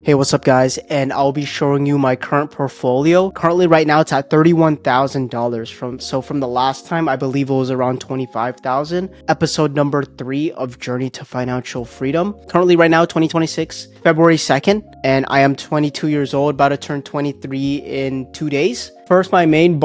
Hey, what's up guys? And I'll be showing you my current portfolio. Currently right now it's at $31,000 from the last time I believe it was around 25,000. Episode number 3 of Journey to Financial Freedom. Currently right now 2026 February 2nd and I am 22 years old, about to turn 23 in 2 days. First, my main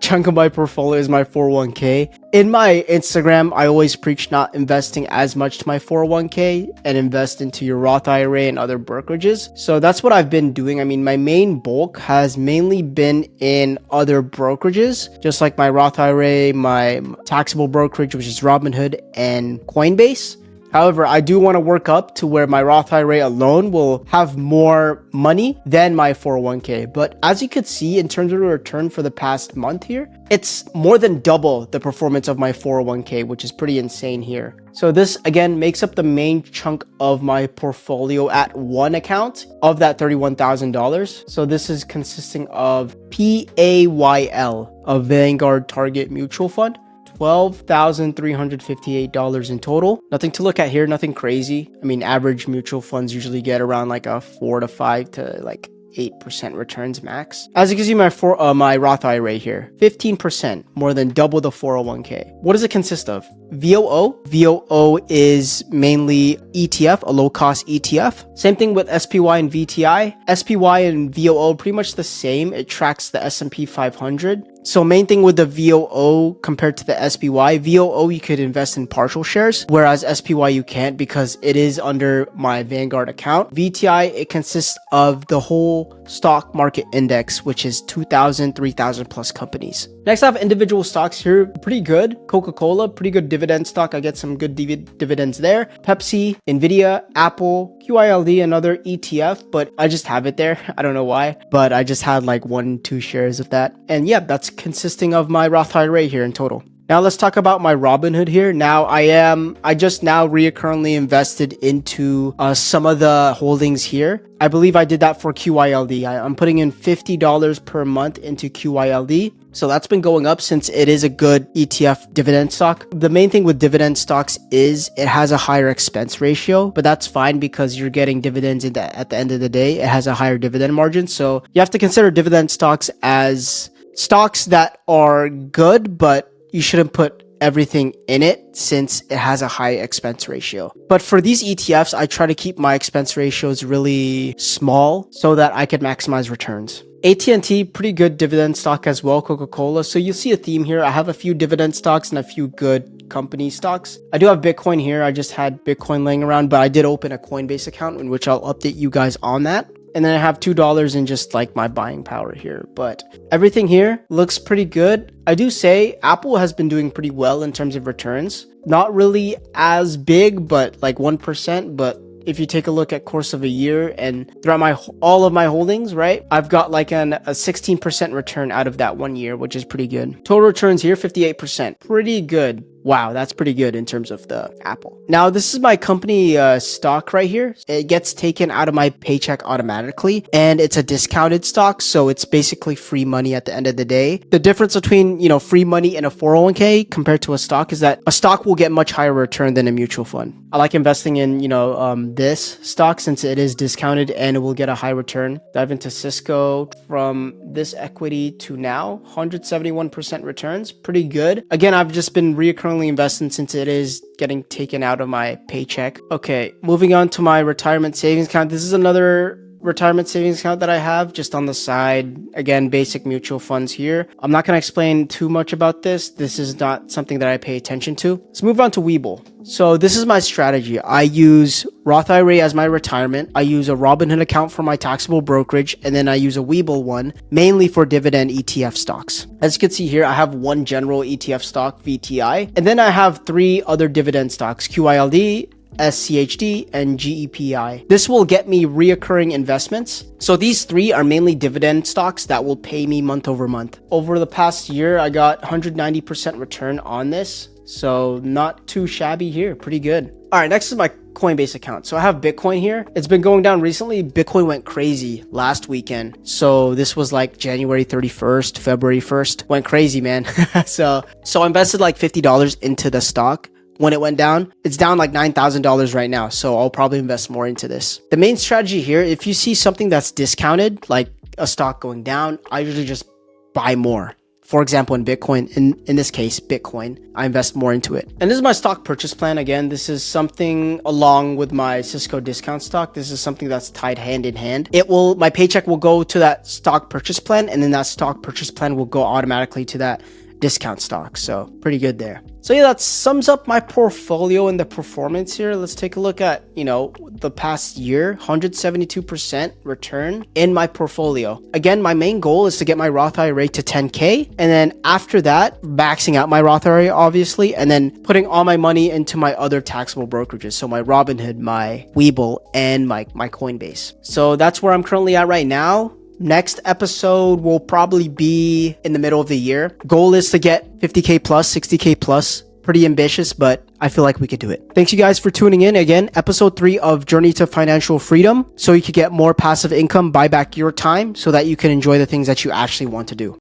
chunk of my portfolio is my 401k. In my Instagram, I always preach not investing as much to my 401k and invest into your Roth IRA and other brokerages. So that's what I've been doing. I mean, my main bulk has mainly been in other brokerages, just like my Roth IRA, my taxable brokerage, which is Robinhood, and Coinbase. However, I do want to work up to where my Roth IRA alone will have more money than my 401k. But as you could see, in terms of the return for the past month here, it's more than double the performance of my 401k, which is pretty insane here. So this again makes up the main chunk of my portfolio at one account of that $31,000. So this is consisting of PAYL, a Vanguard Target Mutual Fund. $12,358 in total. Nothing to look at here, nothing crazy. I mean, average mutual funds usually get around like a 4 to 5 to like 8% returns max. As you can see, my Roth IRA here, 15%, more than double the 401k. What does it consist of? VOO. VOO is mainly ETF, a low-cost ETF. Same thing with SPY and VTI. SPY and VOO pretty much the same. It tracks the S&P 500. So main thing with the VOO compared to the SPY, VOO you could invest in partial shares, whereas SPY you can't because it is under my Vanguard account. VTI, it consists of the whole stock market index, which is 2,000, 3,000 plus companies. Next, I have individual stocks here. Pretty good. Coca-Cola, pretty good dividend stock. I get some good dividends there. Pepsi, Nvidia, Apple, QYLD, another ETF, but I just have it there. I don't know why, but I just had like 1-2 shares of that. And yeah, that's consisting of my Roth IRA here in total. Now let's talk about my Robinhood here. Now I just now reoccurringly invested into some of the holdings here. I believe I did that for QYLD. I'm putting in $50 per month into QYLD. So that's been going up since it is a good ETF dividend stock. The main thing with dividend stocks is it has a higher expense ratio, but that's fine because you're getting dividends at the end of the day. It has a higher dividend margin. So you have to consider dividend stocks as stocks that are good, but you shouldn't put everything in it since it has a high expense ratio. But for these ETFs, I try to keep my expense ratios really small so that I can maximize returns. AT&T, pretty good dividend stock as well. Coca-Cola. So you'll see a theme here. I have a few dividend stocks and a few good company stocks. I do have Bitcoin here. I just had Bitcoin laying around, but I did open a Coinbase account in which I'll update you guys on that. And then I have $2 in just like my buying power here, but everything here looks pretty good. I do say Apple has been doing pretty well in terms of returns. Not really as big, but like 1%, but if you take a look at course of a year and throughout all of my holdings, right? I've got like a 16% return out of that 1 year, which is pretty good. Total returns here, 58%. Pretty good. Wow, that's pretty good in terms of the Apple. Now, this is my company stock right here. It gets taken out of my paycheck automatically, and it's a discounted stock, so it's basically free money at the end of the day. The difference between, free money and a 401k compared to a stock is that a stock will get much higher return than a mutual fund. I like investing in, this stock since it is discounted and it will get a high return. Dive into Cisco from this equity to now, 171% returns. Pretty good. Again, I've just been reoccurringly investing since it is getting taken out of my paycheck. Okay, moving on to my retirement savings account. This is another retirement savings account that I have just on the side. Again, basic mutual funds here. I'm not going to explain too much about this. This is not something that I pay attention to. Let's move on to Webull. So this is my strategy. I use Roth IRA as my retirement. I use a Robinhood account for my taxable brokerage, and then I use a Webull one mainly for dividend ETF stocks. As you can see here, I have one general ETF stock, VTI, and then I have 3 other dividend stocks, QYLD, SCHD, and GEPI. This will get me reoccurring investments. So these 3 are mainly dividend stocks that will pay me month over month. Over the past year, I got 190% return on this. So not too shabby here. Pretty good. All right, next is my Coinbase account. So I have Bitcoin here. It's been going down recently. Bitcoin went crazy last weekend. So this was like January 31st, February 1st. Went crazy, man. So I invested like $50 into the stock. when it went down. It's down like $9,000 right now. So I'll probably invest more into this. The main strategy here, if you see something that's discounted, like a stock going down, I usually just buy more. For example, in Bitcoin, in this case, Bitcoin, I invest more into it. And this is my stock purchase plan. Again, this is something along with my Cisco discount stock. This is something that's tied hand in hand. My paycheck will go to that stock purchase plan, and then that stock purchase plan will go automatically to that discount stock. So pretty good there. So yeah, that sums up my portfolio and the performance here. Let's take a look at, the past year, 172% return in my portfolio. Again, my main goal is to get my Roth IRA to 10K. And then after that, maxing out my Roth IRA, obviously, and then putting all my money into my other taxable brokerages. So my Robinhood, my Webull, and my Coinbase. So that's where I'm currently at right now. Next episode will probably be in the middle of the year. Goal is to get 50K plus, 60K plus. Pretty ambitious, but I feel like we could do it. Thanks you guys for tuning in. Again, episode 3 of Journey to Financial Freedom. So you could get more passive income, buy back your time so that you can enjoy the things that you actually want to do.